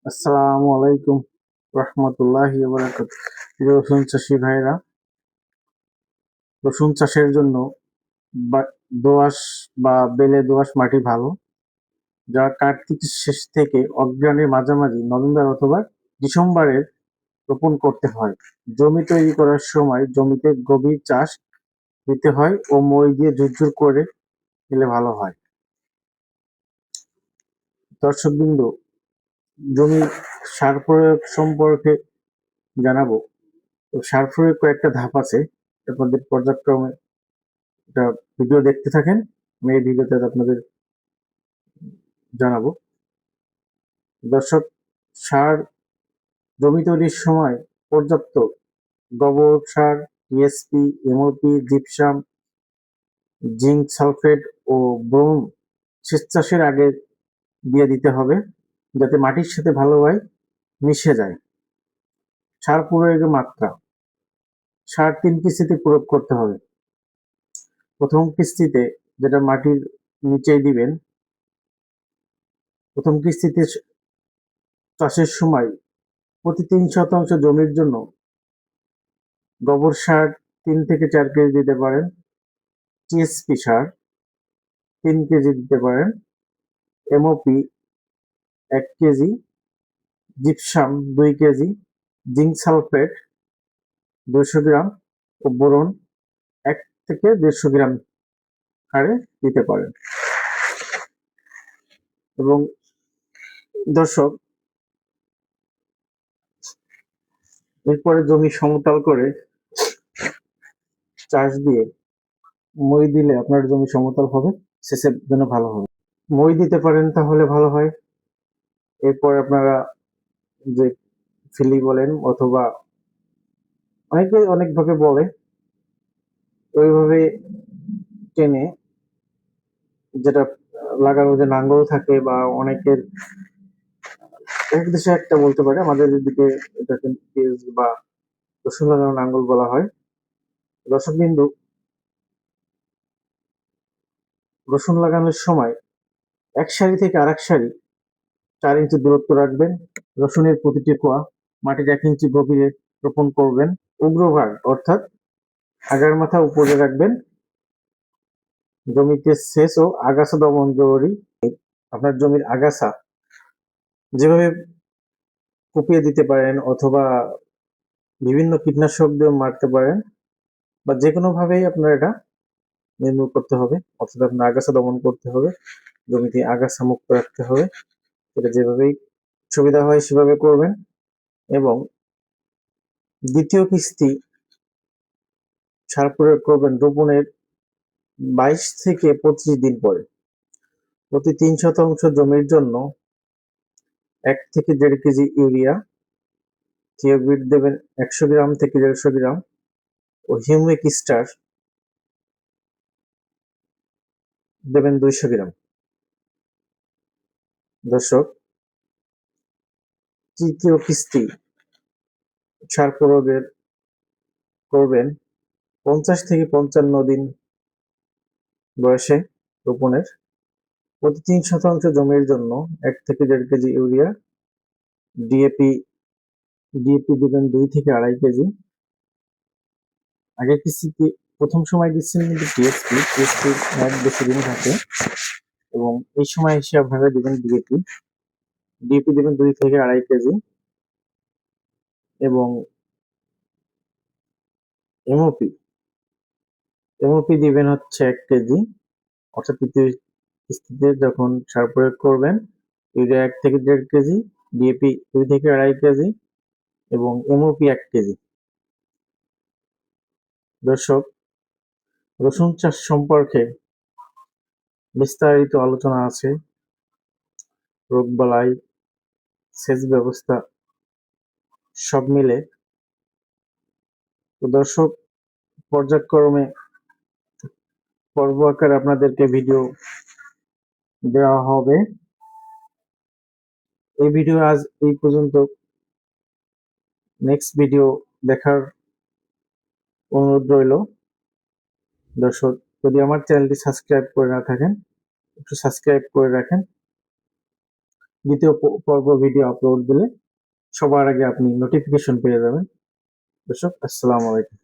আসসালামু আলাইকুম রহমতুল্লাহি ওয়া বারাকাতুহু। প্রিয় রসুন চাষী ভাইরা, রসুন চাষের জন্য দোআঁশ বা বেলে দোআঁশ মাটি ভালো, যা কার্তিকের শেষ থেকে অগ্রহায়ণের মাঝামাঝি নভেম্বর অথবা ডিসেম্বরে রোপণ করতে হয়। জমি তৈরি করার সময় জমিতে গভীর চাষ দিতে হয় ও মই দিয়ে ঝুরঝুর করে নিলে ভালো হয়। দর্শকবৃন্দ, জমির সার প্রয়োগ সম্পর্কে জানাবো। তো সার প্রয়োগ কয়েকটা ধাপ আছে, আপনাদের পর্যায়ক্রমে একটা ভিডিও দেখতে থাকেন। আমি এই ভিডিওতে আপনাদের জানাবো। দর্শক, সার জমি তৈরির সময় পর্যাপ্ত গোবর সার, TSP, MOP, gypsum, zinc sulphate ও ব্রোম সেচ চাষের আগে দিয়ে দিতে হবে, যাতে মাটির সাথে ভালোভাবে মিশে যায়। সার প্রয়োগের মাত্রা: সার 3 কিস্তিতে প্রয়োগ করতে হবে। প্রথম কিস্তিতে, যেটা মাটির নিচেই দিবেন, প্রথম কিস্তিতে চাষের সময় প্রতি 3% জমির জন্য গোবর সার 3 থেকে 4 কেজি দিতে পারেন, টিএসপি সার 3 কেজি দিতে পারেন, MOP 1 KG, gypsum 2 KG, zinc sulphate 200 গ্রাম ও বোরন 1 থেকে 150 গ্রাম হারে দিতে পারেন। এবং দর্শক, এরপরে জমি সমতল করে চাষ দিয়ে মই দিলে আপনার জমি সমতল হবে, সেচের জন্য ভালো হবে। মই দিতে পারেন তাহলে ভালো হয়। এরপর আপনারা যে ফিলি বলেন অথবা অনেকে অনেকভাবে বলে, ওইভাবে টেনে, যেটা লাগানো যে নাঙ্গল থাকে, বা অনেকের এক দেশে একটা বলতে পারে, আমাদের দিকে এটাকে পেজ বা রসুন লাগানো নাঙ্গল বলা হয়। দর্শকবিন্দু, রসুন লাগানোর সময় এক সারি থেকে আরেক সারি 4 ইঞ্চি দূরত্ব রাখবেন। রসুনের প্রতিটি কোয়া মাটির 1 ইঞ্চি গভীরে রোপণ করবেন। অগ্রভাগ অর্থাৎ আগার মাথা উপরে রাখবেন। জমিতে সেচ ও আগাছা দমন জরুরি। আপনার জমির আগাছা যেভাবে কুপিয়ে দিতে পারেন অথবা বিভিন্ন কীটনাশক দিয়ে মারতে পারেন, বা যে কোনো ভাবেই আপনার এটা নির্মূল করতে হবে, অর্থাৎ আপনার আগাছা দমন করতে হবে, জমিতে আগাছা মুক্ত রাখতে হবে। এটা যেভাবেই সুবিধা হয় সেভাবে করবেন। এবং দ্বিতীয় কিস্তি সার প্রয়োগ করবেন রোপণের 22 থেকে 25 দিন পরে। প্রতি 3% জমির জন্য 1 থেকে 1.5 কেজি ইউরিয়া, থিওবিট দেবেন 100 গ্রাম থেকে 150 গ্রাম ও হিউমিক স্টার দেবেন 200 গ্রাম। দর্শক, তৃতীয় কিস্তি সার প্রয়োগের করবেন 50 থেকে 55 দিন বয়সে রোপণের। প্রতি 3% জমির জন্য 1 থেকে 1.5 কেজি ইউরিয়া, ডিএপি ডিএপি দেবেন 2 থেকে 2.5 কেজি। আগের কিস্তিতে প্রথম সময় দিচ্ছেন কিন্তু টিএসপি এক বেশি দিন থাকে, এবং এই সময় এসে আপনারা দেবেন ডিএপি দেবেন 2 থেকে 2.5 কেজি। এবং এমওপি এমওপি দিবেন হচ্ছে 1 কেজি। অর্থাৎ তৃতীয় কিস্তিতে যখন সার প্রয়োগ করবেন, ইউরিয়া 1 থেকে 1.5 কেজি, ডিএপি 2 থেকে 2.5 কেজি এবং এমওপি 1 কেজি। দর্শক, রসুন চাষ সম্পর্কে বিস্তারিত আলোচনা আছে, রোগবালাই, সেচ ব্যবস্থা সব মিলে। তো দর্শক, পর্যায়ক্রমে পর্ব আকারে আপনাদেরকে ভিডিও দেওয়া হবে। এই ভিডিও আজ এই পর্যন্ত। নেক্সট ভিডিও দেখার অনুরোধ রইল। দর্শক, যদি আমার চ্যানেলটি সাবস্ক্রাইব করে না থাকেন, একটু সাবস্ক্রাইব করে রাখেন। দ্বিতীয় পর্ব ভিডিও আপলোড দিলে সবার আগে আপনি নোটিফিকেশন পেয়ে যাবেন। দর্শক, আসসালামু আলাইকুম।